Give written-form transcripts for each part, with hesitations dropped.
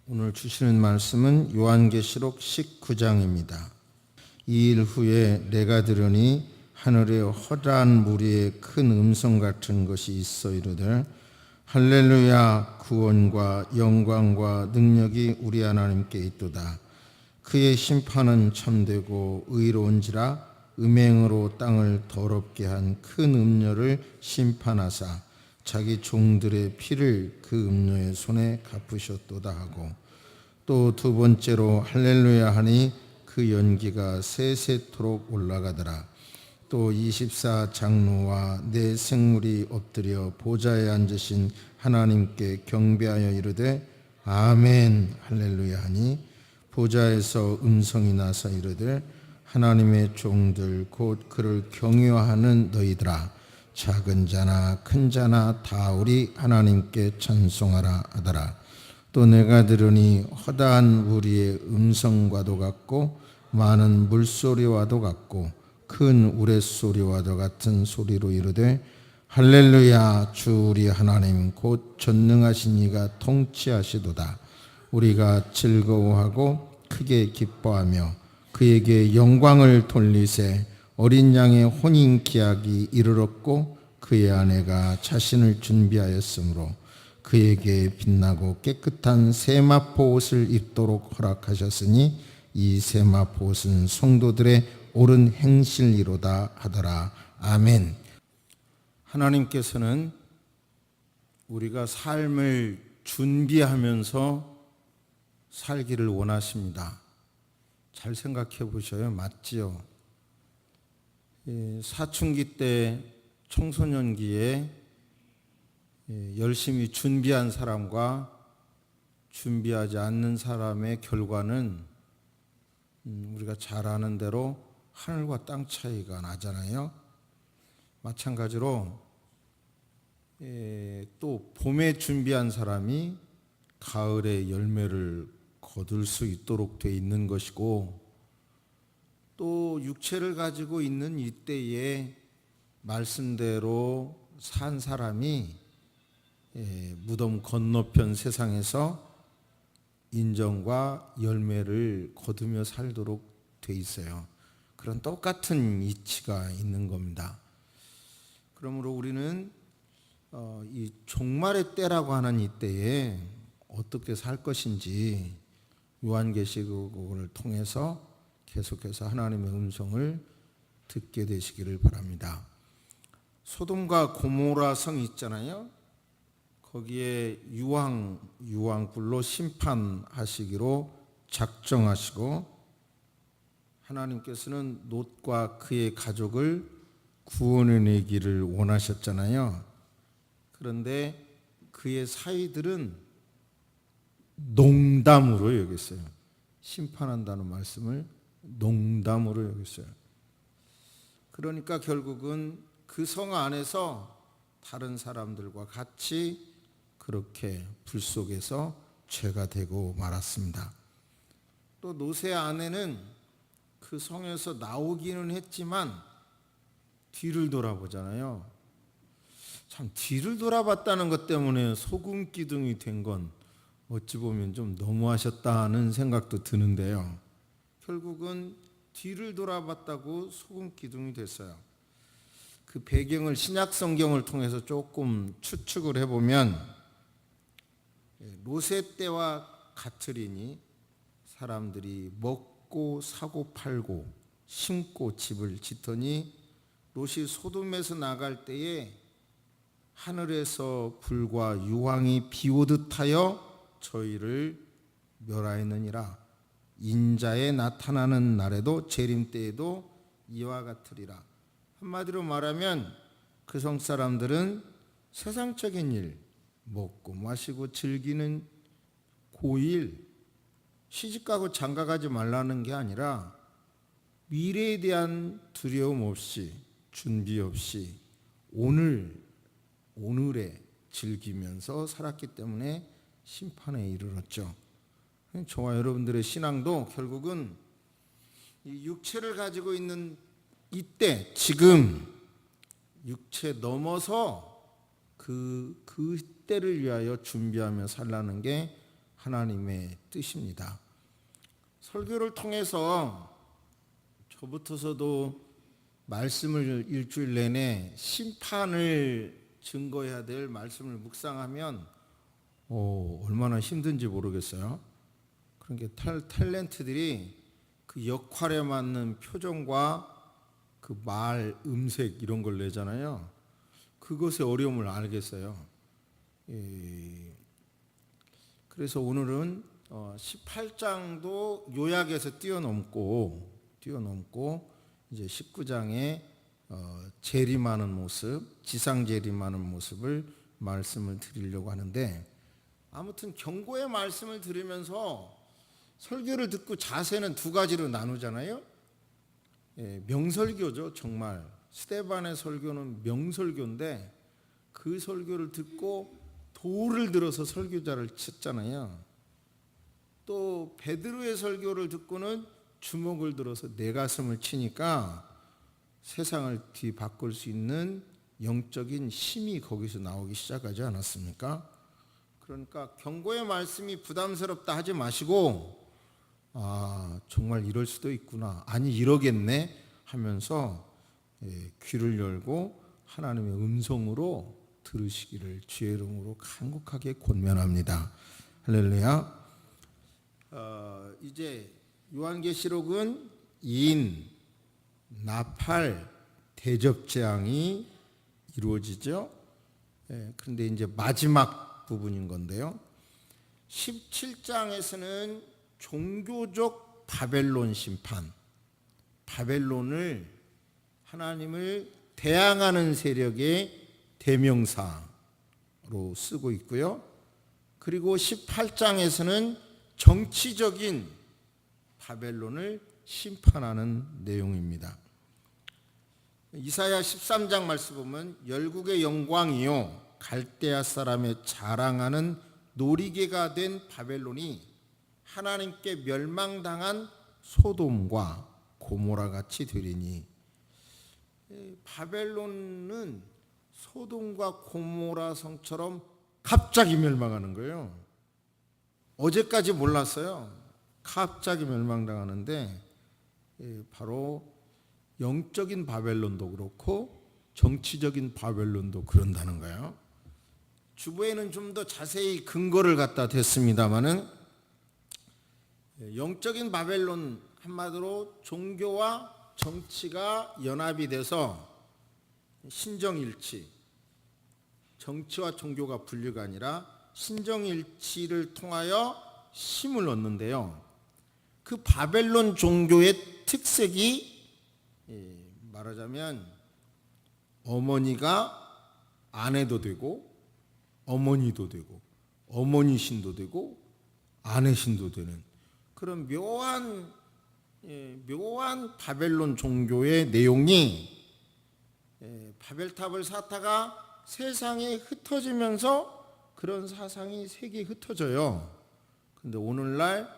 오늘 주시는 말씀은 요한계시록 19장입니다. 이 일 후에 내가 들으니 하늘에 허다한 무리의 큰 음성 같은 것이 있어 이르되 할렐루야, 구원과 영광과 능력이 우리 하나님께 있도다. 그의 심판은 참되고 의로운지라 음행으로 땅을 더럽게 한 큰 음녀를 심판하사 자기 종들의 피를 그 음녀의 손에 갚으셨도다 하고, 또 두 번째로 할렐루야 하니 그 연기가 세세토록 올라가더라. 또 24장로와 네 생물이 엎드려 보좌에 앉으신 하나님께 경배하여 이르되 아멘 할렐루야 하니, 보좌에서 음성이 나서 이르되 하나님의 종들 곧 그를 경외하는 너희들아, 작은 자나 큰 자나 다 우리 하나님께 찬송하라 하더라. 또 내가 들으니 허다한 무리의 음성과도 같고 많은 물소리와도 같고 큰 우레소리와도 같은 소리로 이르되 할렐루야, 주 우리 하나님 곧 전능하신 이가 통치하시도다. 우리가 즐거워하고 크게 기뻐하며 그에게 영광을 돌리세. 어린 양의 혼인 기약이 이르렀고 그의 아내가 자신을 준비하였으므로 그에게 빛나고 깨끗한 세마포 옷을 입도록 허락하셨으니 이 세마포 옷은 성도들의 옳은 행실이로다 하더라. 아멘. 하나님께서는 우리가 삶을 준비하면서 살기를 원하십니다. 잘 생각해 보셔요. 맞지요? 사춘기 때, 청소년기에 열심히 준비한 사람과 준비하지 않는 사람의 결과는 우리가 잘 아는 대로 하늘과 땅 차이가 나잖아요. 마찬가지로 또 봄에 준비한 사람이 가을에 열매를 거둘 수 있도록 돼 있는 것이고, 또 육체를 가지고 있는 이때에 말씀대로 산 사람이 무덤 건너편 세상에서 인정과 열매를 거두며 살도록 돼 있어요. 그런 똑같은 이치가 있는 겁니다. 그러므로 우리는 이 종말의 때라고 하는 이때에 어떻게 살 것인지 요한계시록을 통해서 계속해서 하나님의 음성을 듣게 되시기를 바랍니다. 소돔과 고모라 성이 있잖아요. 거기에 유황불로 심판하시기로 작정하시고, 하나님께서는 롯과 그의 가족을 구원해내기를 원하셨잖아요. 그런데 그의 사위들은 농담으로 여겼어요. 심판한다는 말씀을 농담으로 여겼어요. 그러니까 결국은 그 성 안에서 다른 사람들과 같이 그렇게 불 속에서 죄가 되고 말았습니다. 또 롯의 아내는 그 성에서 나오기는 했지만 뒤를 돌아보잖아요. 참, 뒤를 돌아봤다는 것 때문에 소금 기둥이 된 건 어찌 보면 좀 너무하셨다는 생각도 드는데요. 결국은 뒤를 돌아봤다고 소금 기둥이 됐어요. 그 배경을 신약 성경을 통해서 조금 추측을 해보면 롯의 때와 같으리니 사람들이 먹고 사고 팔고 심고 집을 짓더니 롯이 소돔에서 나갈 때에 하늘에서 불과 유황이 비오듯 하여 저희를 멸하였느니라. 인자에 나타나는 날에도 재림 때에도 이와 같으리라. 한마디로 말하면 그 성 사람들은 세상적인 일, 먹고 마시고 즐기는 고일, 시집가고 장가가지 말라는 게 아니라 미래에 대한 두려움 없이, 준비 없이 오늘에 즐기면서 살았기 때문에 심판에 이르렀죠. 저와 여러분들의 신앙도 결국은 이 육체를 가지고 있는 이때, 지금 육체 넘어서 그 때를 위하여 준비하며 살라는 게 하나님의 뜻입니다. 설교를 통해서 저부터서도 말씀을 일주일 내내 심판을 증거해야 될 말씀을 묵상하면 얼마나 힘든지 모르겠어요. 그런 게 탤런트들이 그 역할에 맞는 표정과 그 말, 음색 이런 걸 내잖아요. 그것의 어려움을 알겠어요. 그래서 오늘은 18장도 요약해서 뛰어넘고 이제 19장에 재림하는 모습, 지상 재림하는 모습을 말씀을 드리려고 하는데, 아무튼 경고의 말씀을 들으면서 설교를 듣고 자세는 두 가지로 나누잖아요. 명설교죠. 정말 스데반의 설교는 명설교인데 그 설교를 듣고 돌을 들어서 설교자를 쳤잖아요. 또 베드로의 설교를 듣고는 주먹을 들어서 내 가슴을 치니까 세상을 뒤바꿀 수 있는 영적인 힘이 거기서 나오기 시작하지 않았습니까? 그러니까 경고의 말씀이 부담스럽다 하지 마시고, 정말 이럴 수도 있구나, 아니 이러겠네 하면서 귀를 열고 하나님의 음성으로 들으시기를 주의 이름으로 간곡하게 권면합니다. 할렐루야. 이제 요한계시록은 인, 나팔, 대접재앙이 이루어지죠. 그런데 이제 마지막 부분인 건데요. 17장에서는 종교적 바벨론 심판, 바벨론을 하나님을 대항하는 세력의 대명사로 쓰고 있고요. 그리고 18장에서는 정치적인 바벨론을 심판하는 내용입니다. 이사야 13장 말씀 보면 열국의 영광이요 갈대아 사람의 자랑하는 놀이개가 된 바벨론이 하나님께 멸망당한 소돔과 고모라 같이 되리니, 바벨론은 소돔과 고모라 성처럼 갑자기 멸망하는 거예요. 어제까지 몰랐어요. 갑자기 멸망당하는데 바로 영적인 바벨론도 그렇고 정치적인 바벨론도 그런다는 거예요. 주부에는 좀 더 자세히 근거를 갖다 댔습니다마는 영적인 바벨론, 한마디로 종교와 정치가 연합이 돼서 신정일치, 정치와 종교가 분류가 아니라 신정일치를 통하여 힘을 얻는데요. 그 바벨론 종교의 특색이 말하자면 어머니가 아내도 되고 어머니도 되고 어머니 신도 되고 아내 신도 되는 그런 묘한 바벨론 종교의 내용이 바벨탑을 쌓다가 세상에 흩어지면서 그런 사상이 세계에 흩어져요. 그런데 오늘날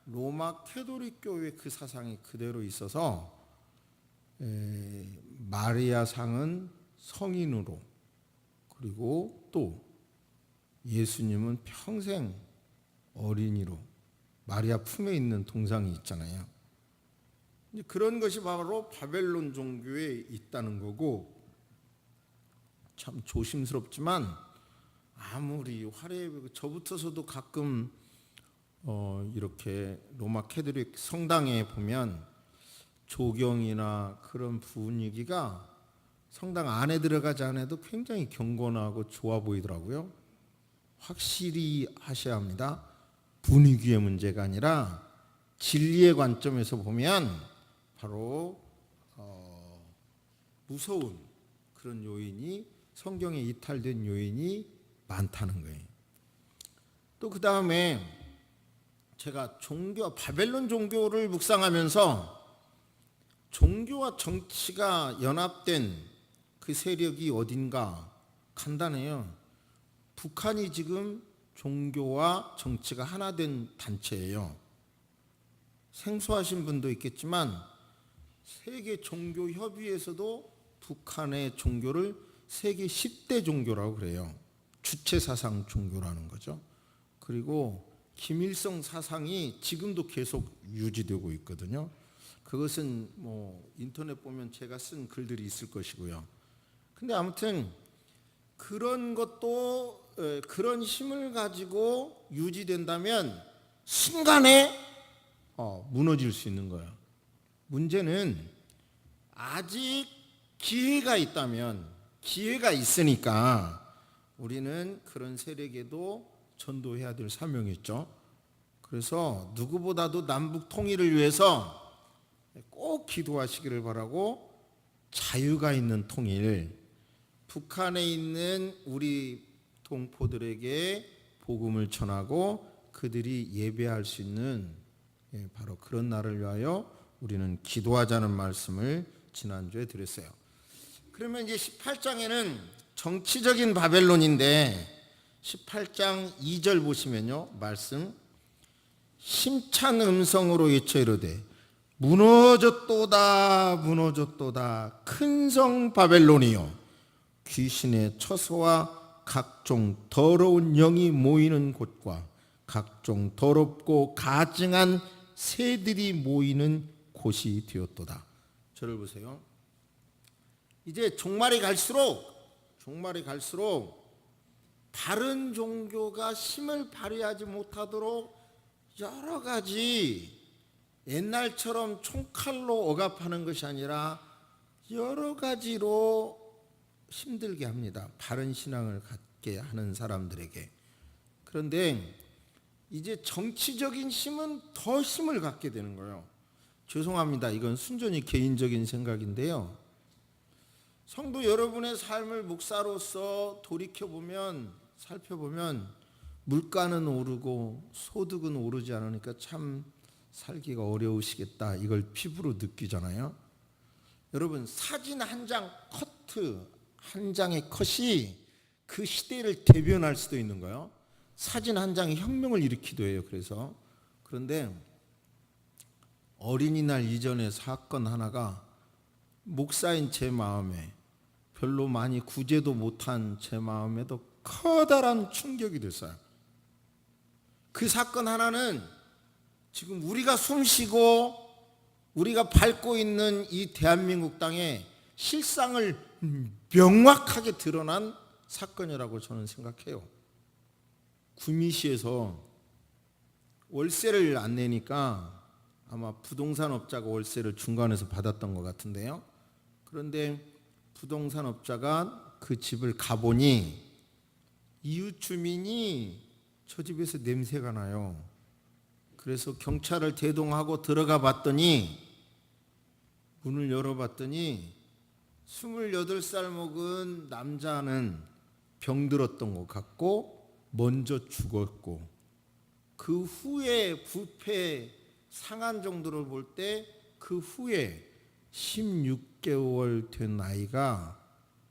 로마 캐톨릭 교회 그 사상이 그대로 있어서 마리아 상은 성인으로, 그리고 또 예수님은 평생 어린이로 마리아 품에 있는 동상이 있잖아요. 그런 것이 바로 바벨론 종교에 있다는 거고, 참 조심스럽지만 아무리 화려해, 저부터서도 가끔 이렇게 로마 캐톨릭 성당에 보면 조경이나 그런 분위기가 성당 안에 들어가지 않아도 굉장히 경건하고 좋아 보이더라고요. 확실히 하셔야 합니다. 분위기의 문제가 아니라 진리의 관점에서 보면 바로 무서운 그런 요인이, 성경에 이탈된 요인이 많다는 거예요. 또 그 다음에 제가 바벨론 종교를 묵상하면서 종교와 정치가 연합된 그 세력이 어딘가 간단해요. 북한이 지금 종교와 정치가 하나 된 단체예요. 생소하신 분도 있겠지만 세계 종교 협의회에서도 북한의 종교를 세계 10대 종교라고 그래요. 주체 사상 종교라는 거죠. 그리고 김일성 사상이 지금도 계속 유지되고 있거든요. 그것은 뭐 인터넷 보면 제가 쓴 글들이 있을 것이고요. 근데 아무튼 그런 것도 그런 힘을 가지고 유지된다면 순간에 무너질 수 있는 거예요. 문제는 아직 기회가 있다면, 기회가 있으니까 우리는 그런 세력에도 전도해야 될 사명이 있죠. 그래서 누구보다도 남북 통일을 위해서 꼭 기도하시기를 바라고, 자유가 있는 통일, 북한에 있는 우리 동포들에게 복음을 전하고 그들이 예배할 수 있는 바로 그런 날을 위하여 우리는 기도하자는 말씀을 지난주에 드렸어요. 그러면 이제 18장에는 정치적인 바벨론인데 18장 2절 보시면요, 말씀 힘찬 음성으로 외쳐 이르되 무너졌도다 무너졌도다 큰 성 바벨론이요 귀신의 처소와 각종 더러운 영이 모이는 곳과 각종 더럽고 가증한 새들이 모이는 곳이 되었도다. 저를 보세요. 이제 종말이 갈수록 다른 종교가 힘을 발휘하지 못하도록 여러 가지 옛날처럼 총칼로 억압하는 것이 아니라 여러 가지로 힘들게 합니다. 바른 신앙을 갖게 하는 사람들에게. 그런데 이제 정치적인 힘은 더 힘을 갖게 되는 거예요. 죄송합니다. 이건 순전히 개인적인 생각인데요. 성도 여러분의 삶을 목사로서 살펴보면 물가는 오르고 소득은 오르지 않으니까 참 살기가 어려우시겠다, 이걸 피부로 느끼잖아요. 여러분, 사진 한 장 한 장의 컷이 그 시대를 대변할 수도 있는 거예요. 사진 한 장이 혁명을 일으키기도 해요. 그런데 어린이날 이전의 사건 하나가 목사인 제 마음에, 별로 많이 구제도 못한 제 마음에도 커다란 충격이 됐어요. 그 사건 하나는 지금 우리가 숨쉬고 우리가 밟고 있는 이 대한민국 땅에 실상을 명확하게 드러난 사건이라고 저는 생각해요. 구미시에서 월세를 안 내니까 아마 부동산 업자가 월세를 중간에서 받았던 것 같은데요. 그런데 부동산 업자가 그 집을 가보니 이웃 주민이 저 집에서 냄새가 나요. 그래서 경찰을 대동하고 들어가 봤더니, 문을 열어봤더니 28살 먹은 남자는 병들었던 것 같고 먼저 죽었고, 그 후에 부패 상한 정도를 볼 때 그 후에 16개월 된 아이가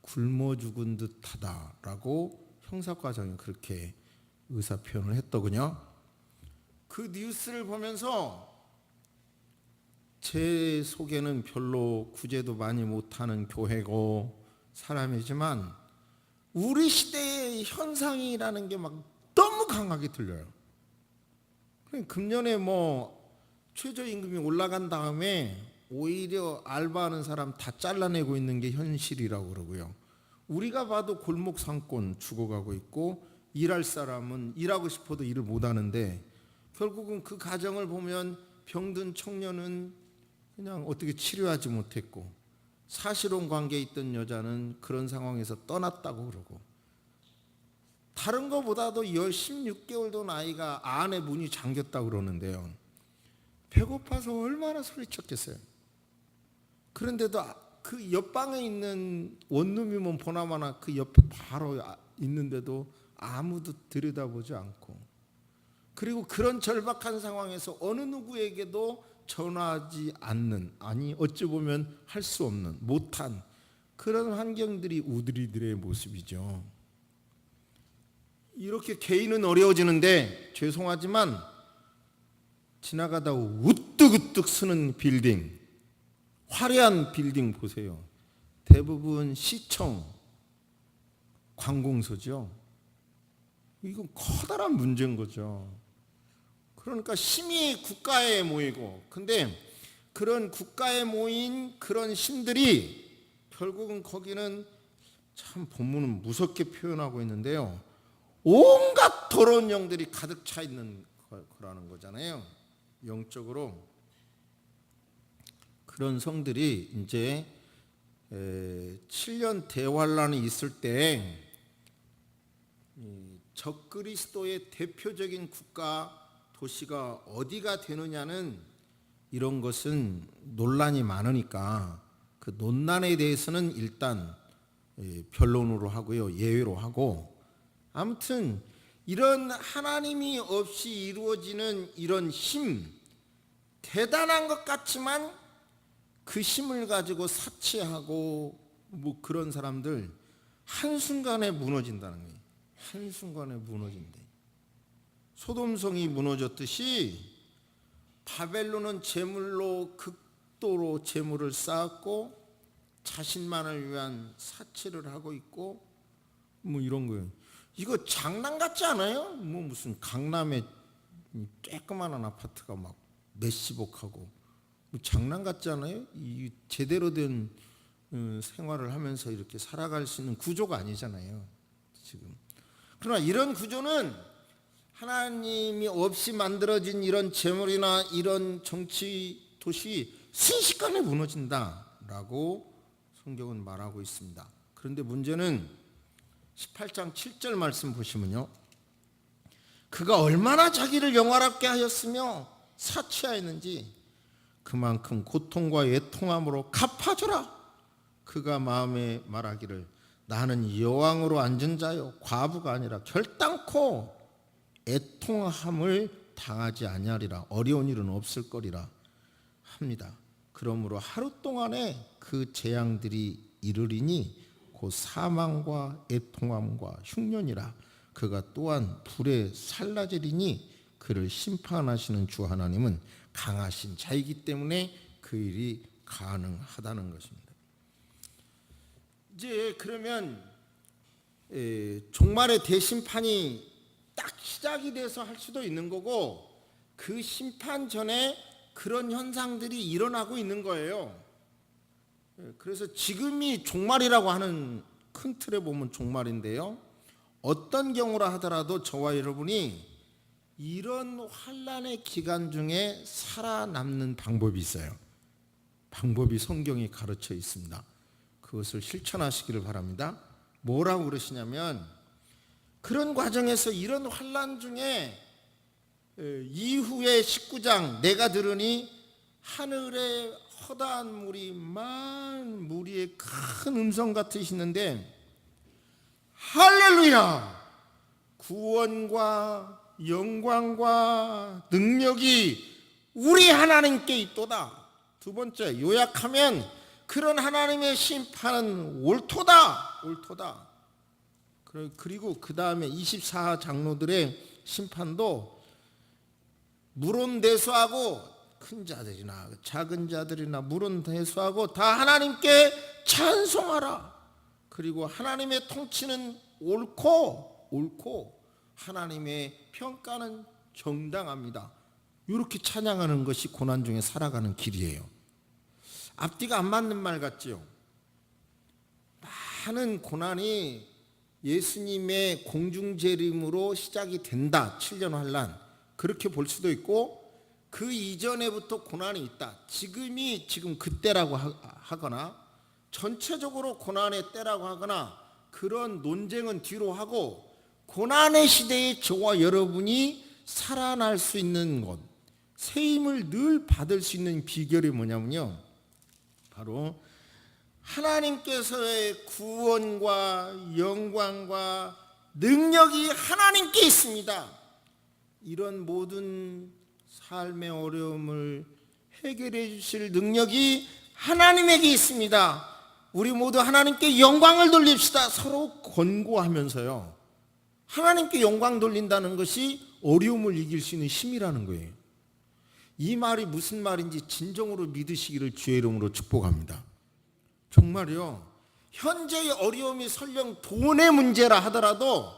굶어 죽은 듯하다라고 형사과장이 그렇게 의사 표현을 했더군요. 그 뉴스를 보면서 제 속에는 별로 구제도 많이 못하는 교회고 사람이지만 우리 시대의 현상이라는 게 막 너무 강하게 들려요. 금년에 최저임금이 올라간 다음에 오히려 알바하는 사람 다 잘라내고 있는 게 현실이라고 그러고요. 우리가 봐도 골목 상권 죽어가고 있고, 일할 사람은 일하고 싶어도 일을 못하는데 결국은 그 가정을 보면 병든 청년은 그냥 어떻게 치료하지 못했고, 사실혼 관계에 있던 여자는 그런 상황에서 떠났다고 그러고, 다른 것보다도 16개월 된 아이가 안에 문이 잠겼다고 그러는데요. 배고파서 얼마나 소리쳤겠어요. 그런데도 그 옆방에 있는 원룸이면 보나마나 그 옆에 바로 있는데도 아무도 들여다보지 않고, 그리고 그런 절박한 상황에서 어느 누구에게도 전화하지 않는, 아니 어찌 보면 할 수 없는, 못한 그런 환경들이 우리들의 모습이죠. 이렇게 개인은 어려워지는데, 죄송하지만 지나가다 우뚝우뚝 서는 빌딩, 화려한 빌딩 보세요. 대부분 시청, 관공서죠. 이건 커다란 문제인 거죠. 그러니까 힘이 국가에 모이고, 근데 그런 국가에 모인 그런 힘들이 결국은 거기는 참 본문은 무섭게 표현하고 있는데요, 온갖 더러운 영들이 가득 차 있는 거라는 거잖아요. 영적으로 그런 성들이 이제 7년 대환란이 있을 때 적그리스도의 대표적인 국가 도시가 어디가 되느냐는, 이런 것은 논란이 많으니까 그 논란에 대해서는 일단 변론으로 하고요, 예외로 하고, 아무튼 이런 하나님이 없이 이루어지는 이런 힘, 대단한 것 같지만 그 힘을 가지고 사치하고 뭐 그런 사람들 한순간에 무너진다는 거예요. 한순간에 무너진대. 소돔성이 무너졌듯이 바벨론은 재물로 극도로 재물을 쌓았고 자신만을 위한 사치를 하고 있고 뭐 이런 거예요. 이거 장난 같지 않아요? 뭐 무슨 강남에 쬐끄만한 아파트가 막 몇십억하고, 뭐 장난 같지 않아요? 이 제대로 된 생활을 하면서 이렇게 살아갈 수 있는 구조가 아니잖아요, 지금. 그러나 이런 구조는 하나님이 없이 만들어진 이런 재물이나 이런 정치 도시 순식간에 무너진다라고 성경은 말하고 있습니다. 그런데 문제는 18장 7절 말씀 보시면요, 그가 얼마나 자기를 영화롭게 하였으며 사치하였는지 그만큼 고통과 애통함으로 갚아주라. 그가 마음에 말하기를 나는 여왕으로 앉은 자요 과부가 아니라 결단코 애통함을 당하지 아니하리라. 어려운 일은 없을 거리라 합니다. 그러므로 하루 동안에 그 재앙들이 이르리니 곧 사망과 애통함과 흉년이라. 그가 또한 불에 살라지리니 그를 심판하시는 주 하나님은 강하신 자이기 때문에 그 일이 가능하다는 것입니다. 이제 그러면 종말의 대심판이 딱 시작이 돼서 할 수도 있는 거고, 그 심판 전에 그런 현상들이 일어나고 있는 거예요. 그래서 지금이 종말이라고 하는 큰 틀에 보면 종말인데요, 어떤 경우라 하더라도 저와 여러분이 이런 환난의 기간 중에 살아남는 방법이 있어요. 방법이 성경에 가르쳐 있습니다. 그것을 실천하시기를 바랍니다. 뭐라고 그러시냐면, 그런 과정에서 이런 환난 중에 이후에 19장 내가 들으니 하늘에 허다한 물이 만 무리의 큰 음성 같으시는데 할렐루야, 구원과 영광과 능력이 우리 하나님께 있도다. 두 번째, 요약하면 그런 하나님의 심판은 옳도다. 옳도다. 그리고 그 다음에 24장로들의 심판도 물은 대수하고 큰 자들이나 작은 자들이나 물은 대수하고 다 하나님께 찬송하라. 그리고 하나님의 통치는 옳고 하나님의 평가는 정당합니다. 이렇게 찬양하는 것이 고난 중에 살아가는 길이에요. 앞뒤가 안 맞는 말 같지요? 많은 고난이 예수님의 공중재림으로 시작이 된다. 7년 환난, 그렇게 볼 수도 있고, 그 이전에부터 고난이 있다. 지금 그때라고 하거나 전체적으로 고난의 때라고 하거나, 그런 논쟁은 뒤로 하고, 고난의 시대에 저와 여러분이 살아날 수 있는 것, 새 힘을 늘 받을 수 있는 비결이 뭐냐면요, 바로 하나님께서의 구원과 영광과 능력이 하나님께 있습니다. 이런 모든 삶의 어려움을 해결해 주실 능력이 하나님에게 있습니다. 우리 모두 하나님께 영광을 돌립시다. 서로 권고하면서요, 하나님께 영광 돌린다는 것이 어려움을 이길 수 있는 힘이라는 거예요. 이 말이 무슨 말인지 진정으로 믿으시기를 주의 이름으로 축복합니다. 정말요, 현재의 어려움이 설령 돈의 문제라 하더라도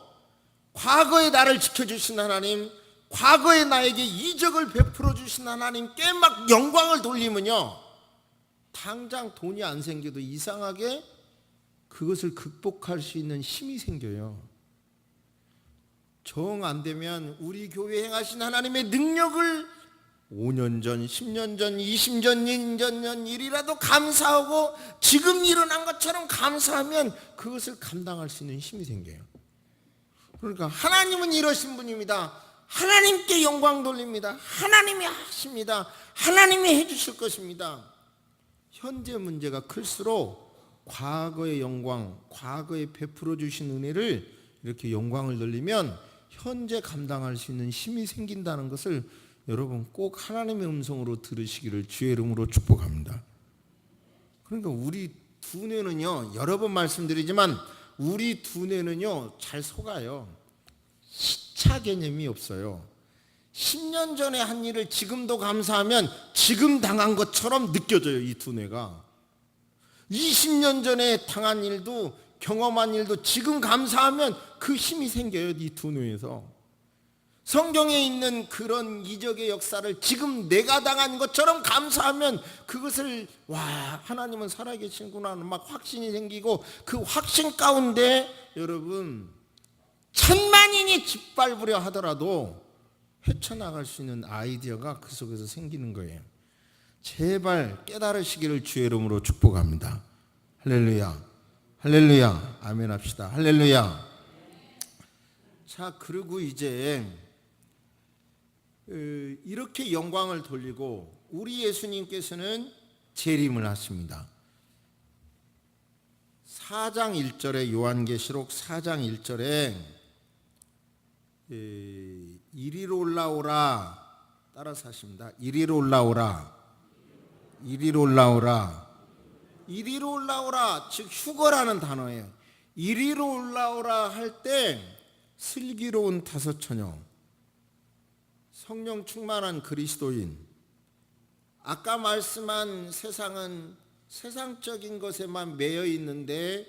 과거에 나를 지켜주신 하나님, 과거에 나에게 이적을 베풀어 주신 하나님께 막 영광을 돌리면요, 당장 돈이 안 생겨도 이상하게 그것을 극복할 수 있는 힘이 생겨요. 정 안 되면 우리 교회에 행하신 하나님의 능력을 5년 전, 10년 전, 20년 전, 2년 전 일이라도 감사하고 지금 일어난 것처럼 감사하면 그것을 감당할 수 있는 힘이 생겨요. 그러니까 하나님은 이러신 분입니다. 하나님께 영광 돌립니다. 하나님이 하십니다. 하나님이 해주실 것입니다. 현재 문제가 클수록 과거의 영광, 과거에 베풀어 주신 은혜를 이렇게 영광을 돌리면 현재 감당할 수 있는 힘이 생긴다는 것을 여러분 꼭 하나님의 음성으로 들으시기를 주의 이름으로 축복합니다. 그러니까 우리 두뇌는요, 여러 번 말씀드리지만 우리 두뇌는요 잘 속아요. 시차 개념이 없어요. 10년 전에 한 일을 지금도 감사하면 지금 당한 것처럼 느껴져요. 이 두뇌가 20년 전에 당한 일도, 경험한 일도 지금 감사하면 그 힘이 생겨요. 이 두뇌에서. 성경에 있는 그런 이적의 역사를 지금 내가 당한 것처럼 감사하면 그것을 와, 하나님은 살아계신구나 막 확신이 생기고, 그 확신 가운데 여러분 천만인이 짓밟으려 하더라도 헤쳐나갈 수 있는 아이디어가 그 속에서 생기는 거예요. 제발 깨달으시기를 주의 이름으로 축복합니다. 할렐루야, 할렐루야, 아멘 합시다. 할렐루야. 자, 그리고 이제 이렇게 영광을 돌리고 우리 예수님께서는 재림을 하십니다. 4장 1절에, 요한계시록 4장 1절에 이리로 올라오라, 따라서 하십니다. 이리로 올라오라, 이리로 올라오라, 이리로 올라오라, 즉 휴거라는 단어예요. 이리로 올라오라 할 때 슬기로운 다섯 처녀, 성령 충만한 그리스도인, 아까 말씀한 세상은 세상적인 것에만 매여 있는데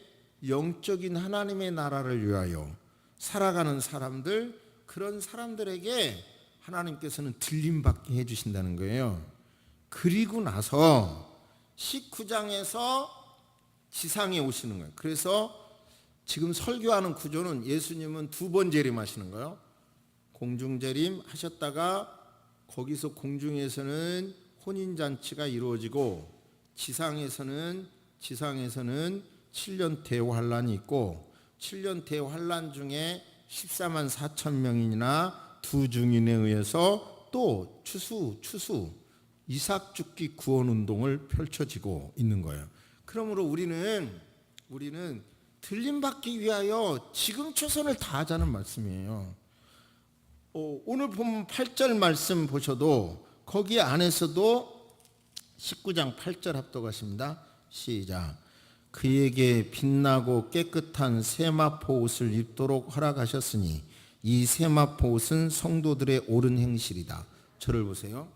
영적인 하나님의 나라를 위하여 살아가는 사람들, 그런 사람들에게 하나님께서는 들림받게 해주신다는 거예요. 그리고 나서 19장에서 지상에 오시는 거예요. 그래서 지금 설교하는 구조는 예수님은 두 번 재림하시는 거예요. 공중재림 하셨다가 거기서 공중에서는 혼인잔치가 이루어지고 지상에서는 7년 대환란이 있고, 7년 대환란 중에 14만 4천 명이나 두 증인에 의해서 또 추수 이삭 죽기 구원 운동을 펼쳐지고 있는 거예요. 그러므로 우리는 들림받기 위하여 지금 최선을 다하자는 말씀이에요. 오늘 보면 8절 말씀 보셔도 거기 안에서도 19장 8절 합독하십니다. 시작. 그에게 빛나고 깨끗한 세마포 옷을 입도록 허락하셨으니 이 세마포 옷은 성도들의 옳은 행실이다. 저를 보세요.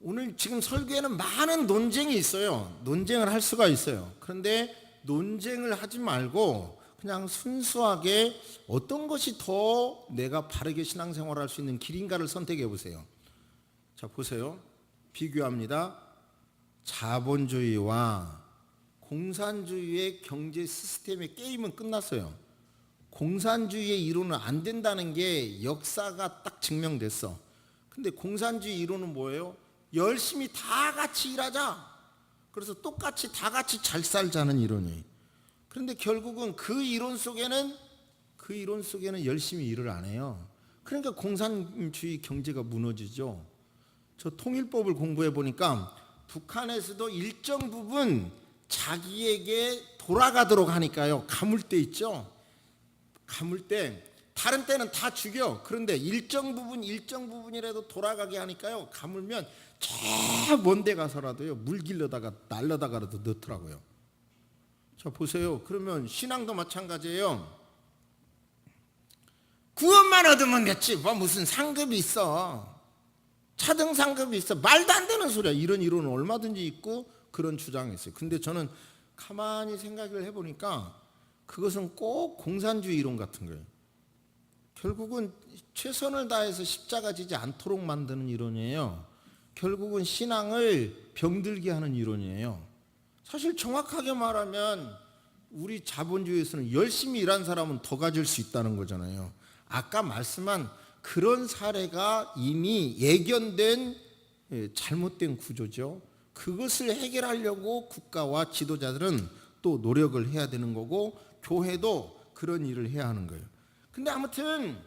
오늘 지금 설교에는 많은 논쟁이 있어요. 논쟁을 할 수가 있어요. 그런데 논쟁을 하지 말고 그냥 순수하게 어떤 것이 더 내가 바르게 신앙생활을 할 수 있는 길인가를 선택해 보세요. 자, 보세요. 비교합니다. 자본주의와 공산주의의 경제 시스템의 게임은 끝났어요. 공산주의의 이론은 안 된다는 게 역사가 딱 증명됐어. 근데 공산주의 이론은 뭐예요? 열심히 다 같이 일하자. 그래서 똑같이 다 같이 잘 살자는 이론이에요. 그런데 결국은 그 이론 속에는 열심히 일을 안 해요. 그러니까 공산주의 경제가 무너지죠. 저 통일법을 공부해 보니까 북한에서도 일정 부분 자기에게 돌아가도록 하니까요. 가물 때 있죠. 가물 때, 다른 때는 다 죽여. 그런데 일정 부분이라도 돌아가게 하니까요. 가물면 저 먼 데 가서라도요, 물 길러다가 날려다가라도 넣더라고요. 자, 보세요. 그러면 신앙도 마찬가지예요. 구원만 얻으면 됐지. 뭐 무슨 상급이 있어. 차등 상급이 있어. 말도 안 되는 소리야. 이런 이론은 얼마든지 있고 그런 주장이 있어요. 근데 저는 가만히 생각을 해보니까 그것은 꼭 공산주의 이론 같은 거예요. 결국은 최선을 다해서 십자가 지지 않도록 만드는 이론이에요. 결국은 신앙을 병들게 하는 이론이에요. 사실 정확하게 말하면 우리 자본주의에서는 열심히 일한 사람은 더 가질 수 있다는 거잖아요. 아까 말씀한 그런 사례가 이미 예견된 잘못된 구조죠. 그것을 해결하려고 국가와 지도자들은 또 노력을 해야 되는 거고, 교회도 그런 일을 해야 하는 거예요. 근데 아무튼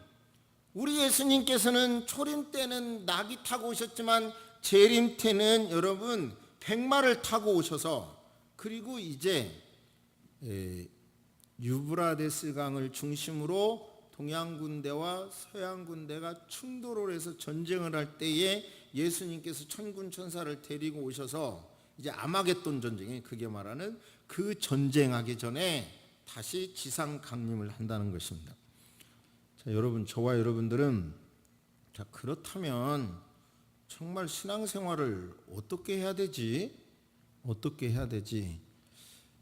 우리 예수님께서는 초림 때는 나귀 타고 오셨지만 재림 때는 여러분 백마를 타고 오셔서, 그리고 이제 유브라데스 강을 중심으로 동양 군대와 서양 군대가 충돌을 해서 전쟁을 할 때에 예수님께서 천군 천사를 데리고 오셔서 이제 아마겟돈 전쟁에, 그게 말하는 그 전쟁하기 전에 다시 지상 강림을 한다는 것입니다. 자, 여러분, 저와 여러분들은 자, 그렇다면 정말 신앙생활을 어떻게 해야 되지? 어떻게 해야 되지?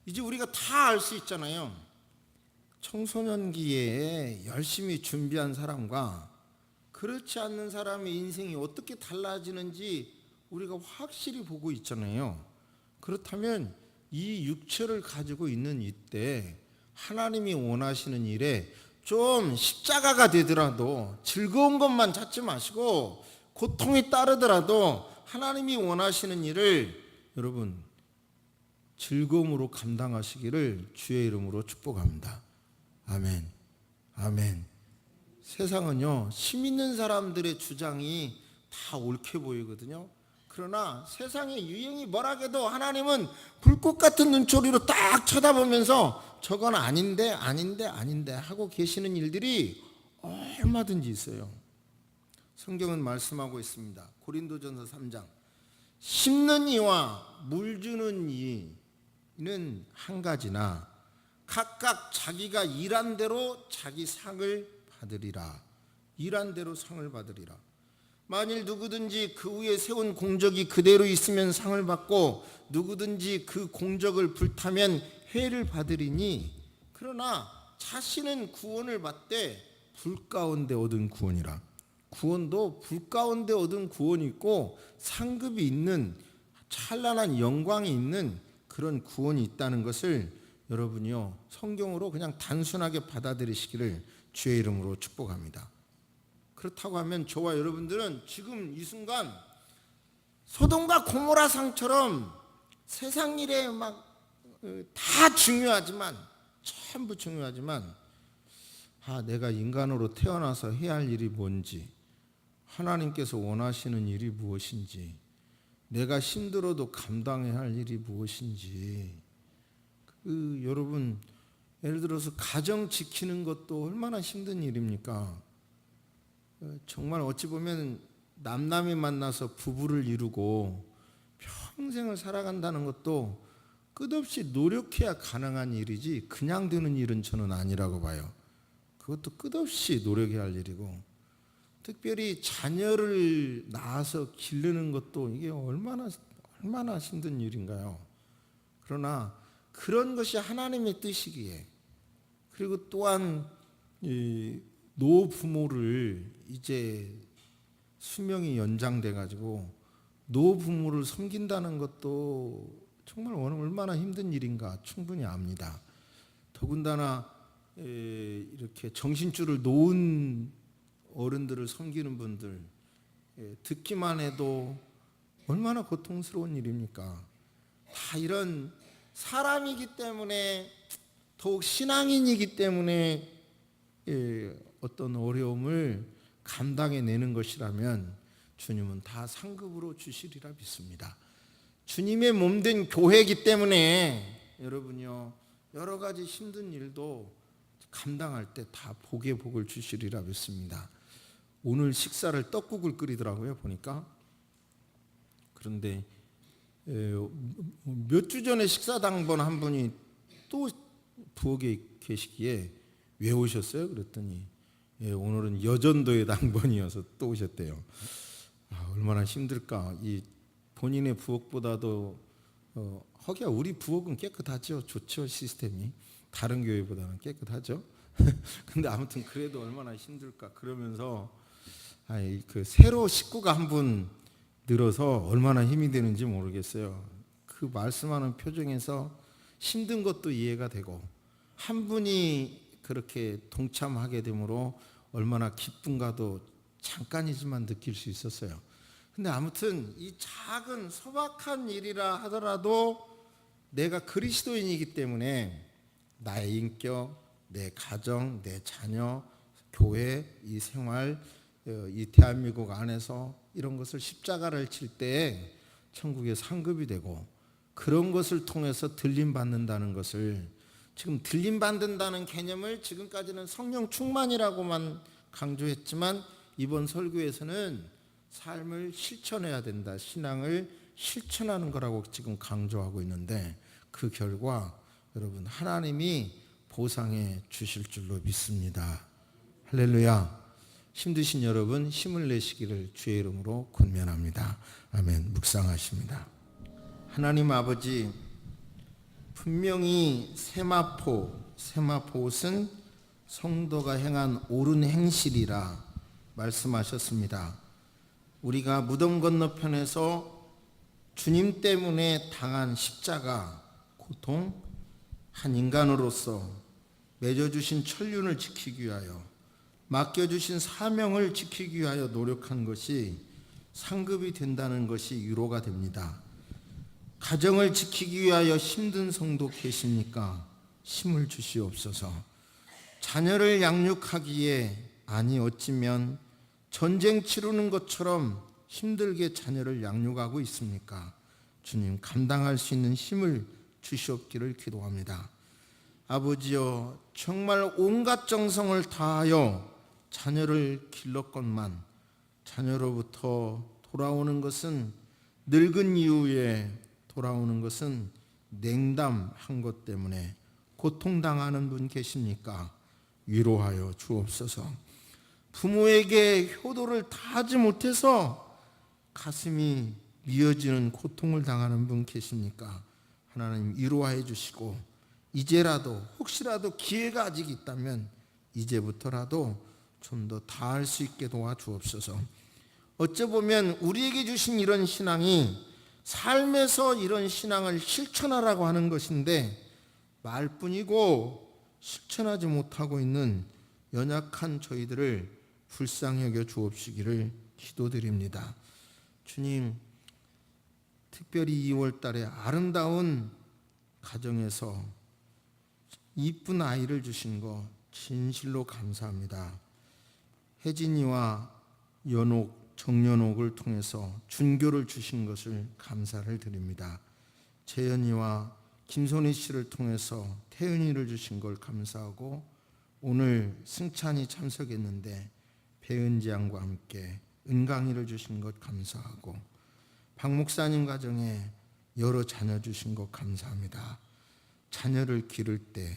이제 우리가 다 알 수 있잖아요. 청소년기에 열심히 준비한 사람과 그렇지 않는 사람의 인생이 어떻게 달라지는지 우리가 확실히 보고 있잖아요. 그렇다면 이 육체를 가지고 있는 이때 하나님이 원하시는 일에 좀 십자가가 되더라도 즐거운 것만 찾지 마시고, 고통이 따르더라도 하나님이 원하시는 일을 여러분 즐거움으로 감당하시기를 주의 이름으로 축복합니다. 아멘. 아멘. 세상은요, 힘 있는 사람들의 주장이 다 옳게 보이거든요. 그러나 세상의 유행이 뭐라해도 하나님은 불꽃 같은 눈초리로 딱 쳐다보면서 저건 아닌데 하고 계시는 일들이 얼마든지 있어요. 성경은 말씀하고 있습니다. 고린도전서 3장, 심는 이와 물 주는 이는 한 가지나 각각 자기가 일한 대로 자기 상을 받으리라. 일한 대로 상을 받으리라. 만일 누구든지 그 위에 세운 공적이 그대로 있으면 상을 받고, 누구든지 그 공적을 불타면 해를 받으리니, 그러나 자신은 구원을 받되 불 가운데 얻은 구원이라. 구원도 불 가운데 얻은 구원이 있고 상급이 있는, 찬란한 영광이 있는 그런 구원이 있다는 것을 여러분이요, 성경으로 그냥 단순하게 받아들이시기를 주의 이름으로 축복합니다. 그렇다고 하면 저와 여러분들은 지금 이 순간 소돔과 고모라 상처럼 세상 일에 막 다 중요하지만, 전부 중요하지만, 내가 인간으로 태어나서 해야 할 일이 뭔지, 하나님께서 원하시는 일이 무엇인지, 내가 힘들어도 감당해야 할 일이 무엇인지, 여러분, 예를 들어서 가정 지키는 것도 얼마나 힘든 일입니까? 정말 어찌 보면 남남이 만나서 부부를 이루고 평생을 살아간다는 것도 끝없이 노력해야 가능한 일이지 그냥 되는 일은 저는 아니라고 봐요. 그것도 끝없이 노력해야 할 일이고, 특별히 자녀를 낳아서 기르는 것도 이게 얼마나 힘든 일인가요? 그러나 그런 것이 하나님의 뜻이기에, 그리고 또한 노부모를 이제 수명이 연장돼 가지고 노부모를 섬긴다는 것도 정말 얼마나 힘든 일인가 충분히 압니다. 더군다나 이렇게 정신줄을 놓은 어른들을 섬기는 분들, 듣기만 해도 얼마나 고통스러운 일입니까? 다 이런 사람이기 때문에, 더욱 신앙인이기 때문에 어떤 어려움을 감당해내는 것이라면 주님은 다 상급으로 주시리라 믿습니다. 주님의 몸된 교회이기 때문에 여러분요, 여러 가지 힘든 일도 감당할 때 다 복의 복을 주시리라 믿습니다. 오늘 식사를 떡국을 끓이더라고요, 보니까. 그런데 몇 주 전에 식사 당번 한 분이 또 부엌에 계시기에 왜 오셨어요? 그랬더니 오늘은 여전도의 당번이어서 또 오셨대요. 얼마나 힘들까. 이 본인의 부엌보다도 하기야 우리 부엌은 깨끗하죠. 좋죠. 시스템이 다른 교회보다는 깨끗하죠. 근데 아무튼 그래도 얼마나 힘들까. 그러면서 그 새로 식구가 한 분 늘어서 얼마나 힘이 되는지 모르겠어요. 그 말씀하는 표정에서 힘든 것도 이해가 되고 한 분이 그렇게 동참하게 되므로 얼마나 기쁜가도 잠깐이지만 느낄 수 있었어요. 근데 아무튼 이 작은 소박한 일이라 하더라도 내가 그리스도인이기 때문에 나의 인격, 내 가정, 내 자녀, 교회, 이 생활, 이 대한민국 안에서 이런 것을 십자가를 칠 때 천국에 상급이 되고 그런 것을 통해서 들림받는다는 것을 지금 들림받는다는 개념을 지금까지는 성령 충만이라고만 강조했지만 이번 설교에서는 삶을 실천해야 된다. 신앙을 실천하는 거라고 지금 강조하고 있는데 그 결과 여러분 하나님이 보상해 주실 줄로 믿습니다. 할렐루야. 힘드신 여러분 힘을 내시기를 주의 이름으로 권면합니다. 아멘. 묵상하십니다. 하나님 아버지, 분명히 세마포옷은 성도가 행한 옳은 행실이라 말씀하셨습니다. 우리가 무덤 건너편에서 주님 때문에 당한 십자가 고통, 한 인간으로서 맺어주신 천륜을 지키기 위하여 맡겨주신 사명을 지키기 위하여 노력한 것이 상급이 된다는 것이 위로가 됩니다. 가정을 지키기 위하여 힘든 성도 계십니까? 힘을 주시옵소서. 자녀를 양육하기에 아니 어찌면 전쟁 치르는 것처럼 힘들게 자녀를 양육하고 있습니까? 주님 감당할 수 있는 힘을 주시옵기를 기도합니다. 아버지여, 정말 온갖 정성을 다하여 자녀를 길렀건만 자녀로부터 돌아오는 것은 늙은 이후에 돌아오는 것은 냉담한 것 때문에 고통당하는 분 계십니까? 위로하여 주옵소서. 부모에게 효도를 다하지 못해서 가슴이 미어지는 고통을 당하는 분 계십니까? 하나님 위로해 주시고 이제라도 혹시라도 기회가 아직 있다면 이제부터라도 좀 더 다할 수 있게 도와주옵소서. 어쩌보면 우리에게 주신 이런 신앙이 삶에서 이런 신앙을 실천하라고 하는 것인데 말뿐이고 실천하지 못하고 있는 연약한 저희들을 불쌍히 여겨 주옵시기를 기도드립니다. 주님, 특별히 2월 달에 아름다운 가정에서 이쁜 아이를 주신 거 진실로 감사합니다. 혜진이와 정연옥을 통해서 준교를 주신 것을 감사를 드립니다. 재현이와 김선희 씨를 통해서 태은이를 주신 걸 감사하고 오늘 승찬이 참석했는데 배은지 양과 함께 은강이를 주신 것 감사하고 박 목사님 가정에 여러 자녀 주신 것 감사합니다. 자녀를 기를 때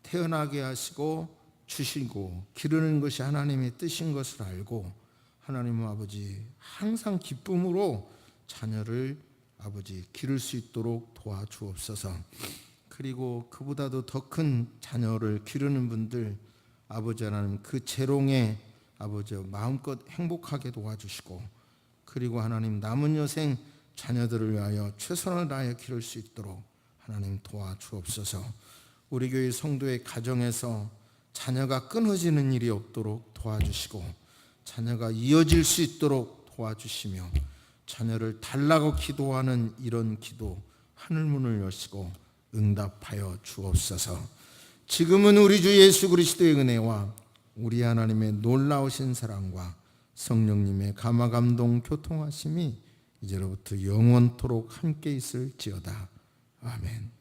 태어나게 하시고 주시고 기르는 것이 하나님의 뜻인 것을 알고 하나님 아버지 항상 기쁨으로 자녀를 아버지 기를 수 있도록 도와주옵소서. 그리고 그보다도 더 큰 자녀를 기르는 분들 아버지 하나님 그 재롱에 아버지 마음껏 행복하게 도와주시고 그리고 하나님 남은 여생 자녀들을 위하여 최선을 다하여 기를 수 있도록 하나님 도와주옵소서. 우리 교회 성도의 가정에서 자녀가 끊어지는 일이 없도록 도와주시고 자녀가 이어질 수 있도록 도와주시며 자녀를 달라고 기도하는 이런 기도 하늘문을 여시고 응답하여 주옵소서. 지금은 우리 주 예수 그리스도의 은혜와 우리 하나님의 놀라우신 사랑과 성령님의 감화감동 교통하심이 이제로부터 영원토록 함께 있을지어다. 아멘.